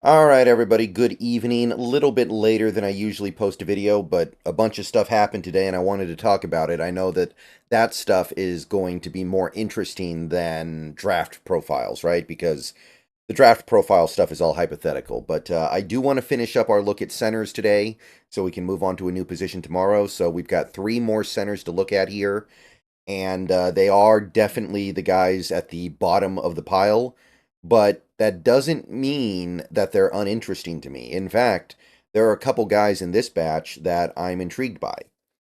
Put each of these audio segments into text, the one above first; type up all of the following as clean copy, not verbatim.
All right, everybody, good evening. A little bit later than I usually post a video, but a bunch of stuff happened today and I wanted to talk about it. I know that that stuff is going to be more interesting than draft profiles, right? Because the draft profile stuff is all hypothetical. But I do want to finish up our look at centers today so we can move on to a new position tomorrow. So we've got three more centers to look at here, and they are definitely the guys at the bottom of the pile, but that doesn't mean that they're uninteresting to me. In fact, there are a couple guys in this batch that I'm intrigued by.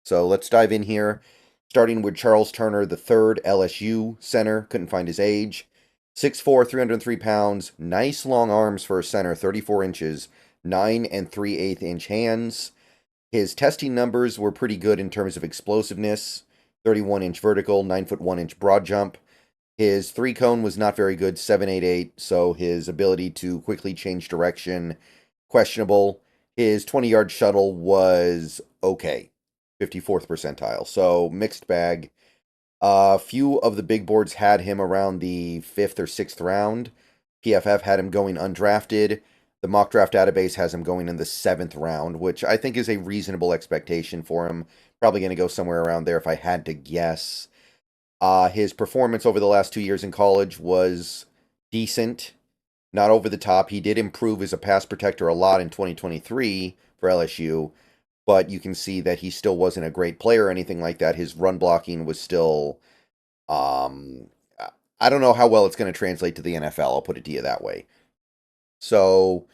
So let's dive in here, starting with Charles Turner, the third LSU center. Couldn't find his age. 6'4", 303 pounds, nice long arms for a center, 34 inches, 9 and 3/8 inch hands. His testing numbers were pretty good in terms of explosiveness, 31-inch vertical, 9-foot 1-inch broad jump. His three cone was not very good, 7.88, so his ability to quickly change direction, questionable. His 20-yard shuttle was okay, 54th percentile, so mixed bag. A few of the big boards had him around the 5th or 6th round. PFF had him going undrafted. The mock draft database has him going in the 7th round, which I think is a reasonable expectation for him. Probably going to go somewhere around there if I had to guess. His performance over the last 2 years in college was decent, not over the top. He did improve as a pass protector a lot in 2023 for LSU, but you can see that he still wasn't a great player or anything like that. His run blocking was still, um, I don't know how well it's going to translate to the NFL. I'll put it to you that way. So,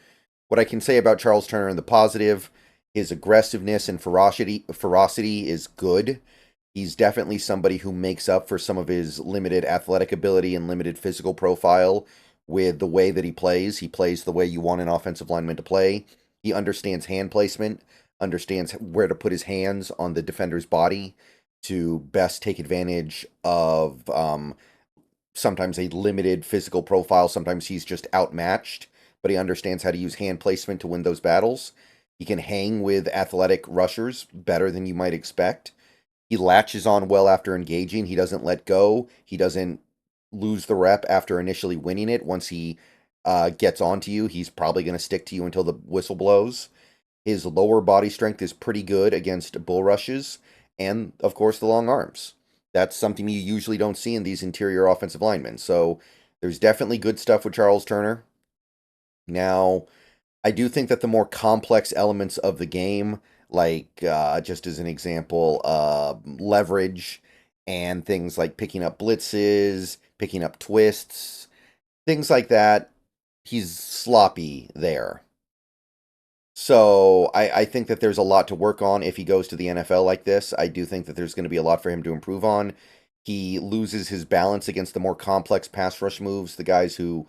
what I can say about Charles Turner in the positive, his aggressiveness and ferocity is good. He's definitely somebody who makes up for some of his limited athletic ability and limited physical profile with the way that he plays. He plays the way you want an offensive lineman to play. He understands hand placement, understands where to put his hands on the defender's body to best take advantage of sometimes a limited physical profile. Sometimes he's just outmatched, but he understands how to use hand placement to win those battles. He can hang with athletic rushers better than you might expect. He latches on well after engaging. He doesn't let go. He doesn't lose the rep after initially winning it. Once he gets onto you, he's probably going to stick to you until the whistle blows. His lower body strength is pretty good against bull rushes, and of course the long arms. That's something you usually don't see in these interior offensive linemen. So there's definitely good stuff with Charles Turner. Now, I do think that the more complex elements of the game, like just as an example, leverage and things like picking up blitzes, picking up twists, things like that, he's sloppy there. So I think that there's a lot to work on if he goes to the NFL like this. I do think that there's going to be a lot for him to improve on. He loses his balance against the more complex pass rush moves. The guys who,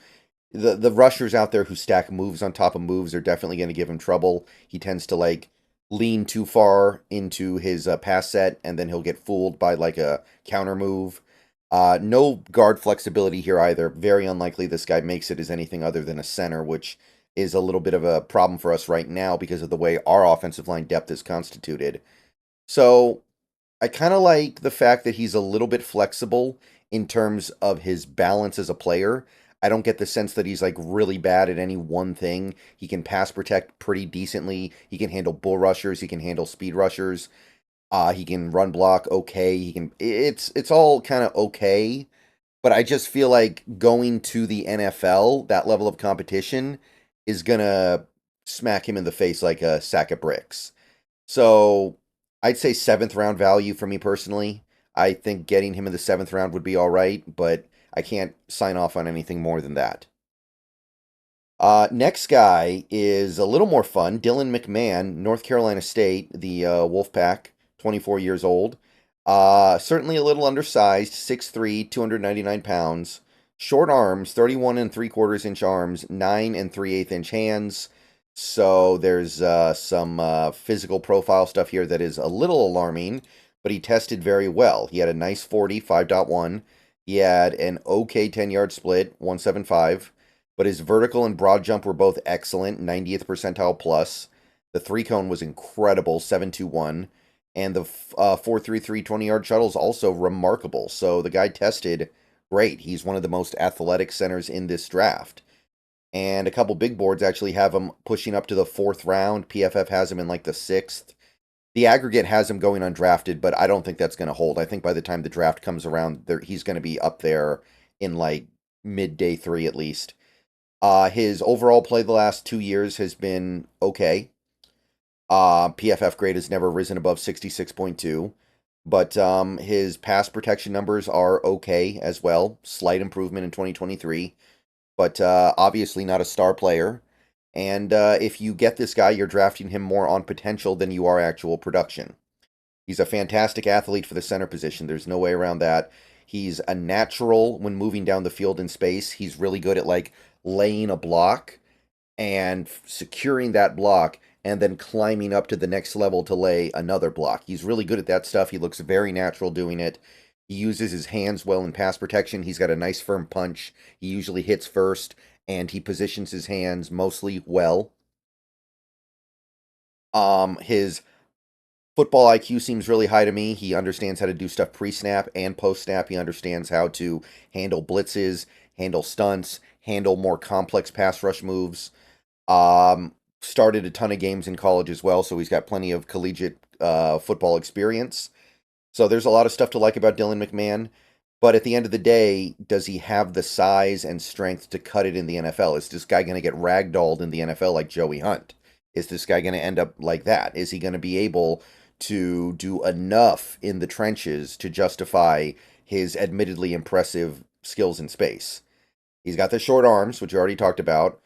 the rushers out there who stack moves on top of moves are definitely going to give him trouble. He tends to like lean too far into his pass set, and then he'll get fooled by like a counter move. No guard flexibility here either. Very unlikely this guy makes it as anything other than a center, which is a little bit of a problem for us right now because of the way our offensive line depth is constituted. So I kind of like the fact that he's a little bit flexible in terms of his balance as a player. I don't get the sense that he's like really bad at any one thing. He can pass protect pretty decently. He can handle bull rushers. He can handle speed rushers. He can run block okay. He can. It's all kind of okay, but I just feel like going to the NFL, that level of competition, is gonna smack him in the face like a sack of bricks. So I'd say 7th round value for me personally. I think getting him in the 7th round would be all right, but I can't sign off on anything more than that. Next guy is a little more fun. Dylan McMahon, North Carolina State, the Wolfpack, 24 years old. Certainly a little undersized, 6'3", 299 pounds. Short arms, 31 3/4 inch arms, 9 3/8 inch hands. So there's some physical profile stuff here that is a little alarming, but he tested very well. He had a nice 40, 5.1. He had an okay 10-yard split, 175, but his vertical and broad jump were both excellent, 90th percentile plus. The three cone was incredible, 7.21, and the 4.33 20-yard shuttle is also remarkable. So the guy tested great. He's one of the most athletic centers in this draft. And a couple big boards actually have him pushing up to the 4th round. PFF has him in like the 6th. The aggregate has him going undrafted, but I don't think that's going to hold. I think by the time the draft comes around, he's going to be up there in like mid day 3 at least. His overall play the last 2 years has been okay. PFF grade has never risen above 66.2, but his pass protection numbers are okay as well. Slight improvement in 2023, but obviously not a star player. And if you get this guy, you're drafting him more on potential than you are actual production. He's a fantastic athlete for the center position. There's no way around that. He's a natural when moving down the field in space. He's really good at like laying a block and securing that block and then climbing up to the next level to lay another block. He's really good at that stuff. He looks very natural doing it. He uses his hands well in pass protection. He's got a nice firm punch. He usually hits first, and he positions his hands mostly well. His football IQ seems really high to me. He understands how to do stuff pre-snap and post-snap. He understands how to handle blitzes, handle stunts, handle more complex pass rush moves. Started a ton of games in college as well, so he's got plenty of collegiate football experience. So there's a lot of stuff to like about Dylan McMahon. But at the end of the day, does he have the size and strength to cut it in the NFL? Is this guy going to get ragdolled in the NFL like Joey Hunt? Is this guy going to end up like that? Is he going to be able to do enough in the trenches to justify his admittedly impressive skills in space? He's got the short arms, which you already talked about.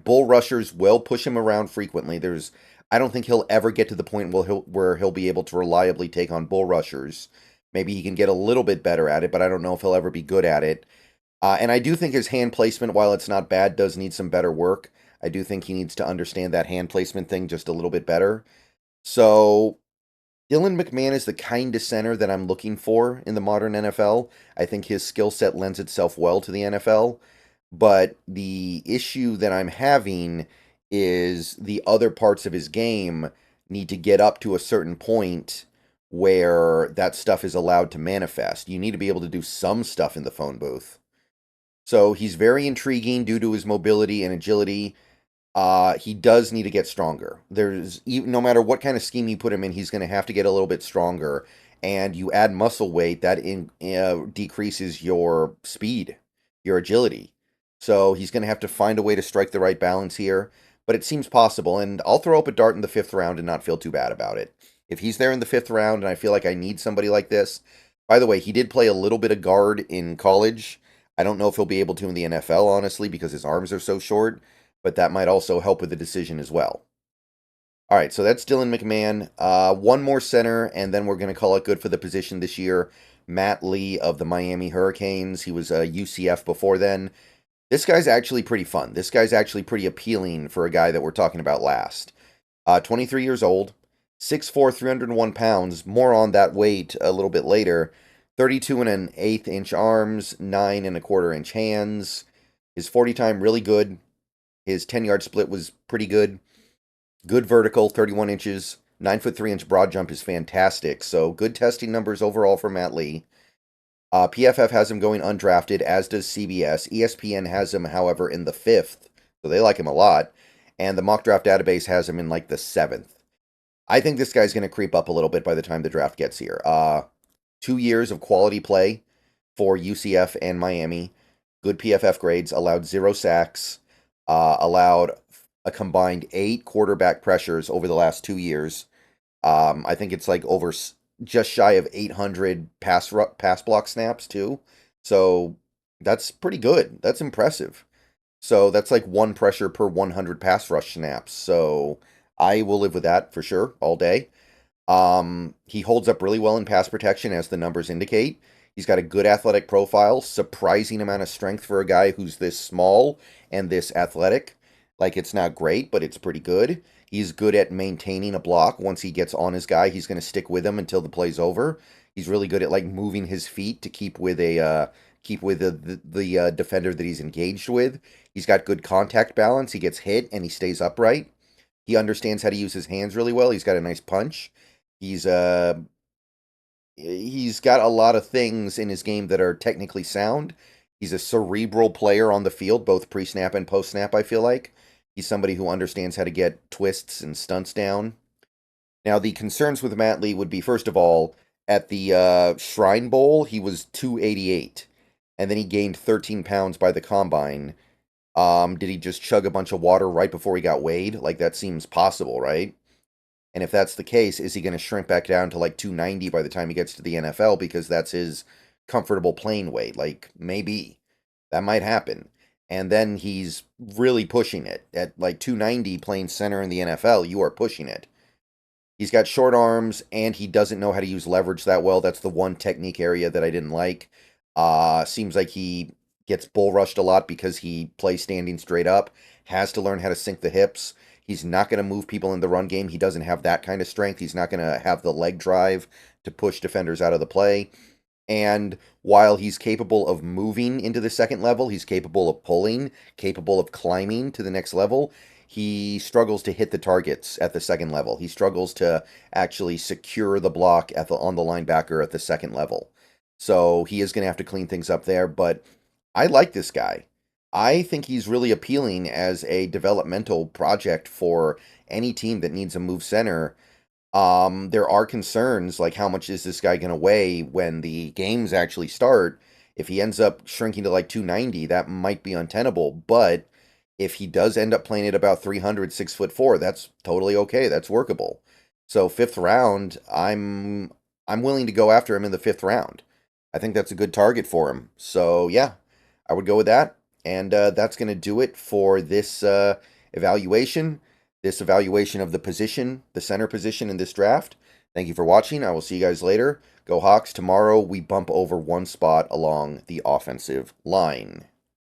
Bull rushers will push him around frequently. I don't think he'll ever get to the point where he'll be able to reliably take on bull rushers. Maybe he can get a little bit better at it, but I don't know if he'll ever be good at it. And I do think his hand placement, while it's not bad, does need some better work. I do think he needs to understand that hand placement thing just a little bit better. So Dylan McMahon is the kind of center that I'm looking for in the modern NFL. I think his skill set lends itself well to the NFL. But the issue that I'm having is the other parts of his game need to get up to a certain point where that stuff is allowed to manifest. You need to be able to do some stuff in the phone booth. So he's very intriguing due to his mobility and agility. He does need to get stronger. No matter what kind of scheme you put him in, he's going to have to get a little bit stronger. And you add muscle weight, that decreases your speed, your agility. So he's going to have to find a way to strike the right balance here. But it seems possible, and I'll throw up a dart in the 5th round and not feel too bad about it. If he's there in the 5th round and I feel like I need somebody like this. By the way, he did play a little bit of guard in college. I don't know if he'll be able to in the NFL, honestly, because his arms are so short, but that might also help with the decision as well. All right, so that's Dylan McMahon. One more center, and then we're going to call it good for the position this year. Matt Lee of the Miami Hurricanes. He was a UCF before then. This guy's actually pretty fun. This guy's actually pretty appealing for a guy that we're talking about last. 23 years old, 6'4", 301 pounds. More on that weight a little bit later. 32 and an eighth inch arms, 9 and a quarter inch hands. His 40 time really good. His 10-yard split was pretty good. Good vertical, 31 inches. 9 foot 3 inch broad jump is fantastic. So good testing numbers overall for Matt Lee. PFF has him going undrafted, as does CBS. ESPN has him, however, in the 5th, so they like him a lot. And the mock draft database has him in like the 7th. I think this guy's going to creep up a little bit by the time the draft gets here. 2 years of quality play for UCF and Miami. Good PFF grades, allowed 0 sacks, allowed a combined 8 quarterback pressures over the last 2 years. I think it's like over just shy of 800 pass block snaps too. So that's pretty good. That's impressive. So that's like 1 pressure per 100 pass rush snaps. So I will live with that for sure all day. He holds up really well in pass protection, as the numbers indicate. He's got a good athletic profile, surprising amount of strength for a guy who's this small and this athletic. Like, it's not great, but it's pretty good. He's good at maintaining a block. Once he gets on his guy, he's going to stick with him until the play's over. He's really good at like moving his feet to keep with the defender that he's engaged with. He's got good contact balance. He gets hit and he stays upright. He understands how to use his hands really well. He's got a nice punch. He's got a lot of things in his game that are technically sound. He's a cerebral player on the field, both pre-snap and post-snap, I feel like. He's somebody who understands how to get twists and stunts down. Now, the concerns with Matt Lee would be, first of all, at the Shrine Bowl, he was 288, and then he gained 13 pounds by the combine. Did he just chug a bunch of water right before he got weighed? Like, that seems possible, right? And if that's the case, is he going to shrink back down to like 290 by the time he gets to the NFL because that's his comfortable playing weight? Like, maybe. That might happen. And then he's really pushing it. At like 290 playing center in the NFL, you are pushing it. He's got short arms and he doesn't know how to use leverage that well. That's the one technique area that I didn't like. Seems like he gets bull rushed a lot because he plays standing straight up, has to learn how to sink the hips. He's not going to move people in the run game. He doesn't have that kind of strength. He's not going to have the leg drive to push defenders out of the play. And while he's capable of moving into the second level, he's capable of pulling, capable of climbing to the next level. He struggles to hit the targets at the second level. He struggles to actually secure the block on the linebacker at the second level. So he is going to have to clean things up there. But I like this guy. I think he's really appealing as a developmental project for any team that needs a move center. There are concerns like how much is this guy going to weigh when the games actually start? If he ends up shrinking to like 290, that might be untenable. But if he does end up playing at about 300, 6'4", that's totally okay. That's workable. So fifth round, I'm willing to go after him in the fifth round. I think that's a good target for him. So yeah, I would go with that. And that's going to do it for this evaluation this evaluation of the position, the center position in this draft. Thank you for watching. I will see you guys later. Go Hawks. Tomorrow we bump over one spot along the offensive line.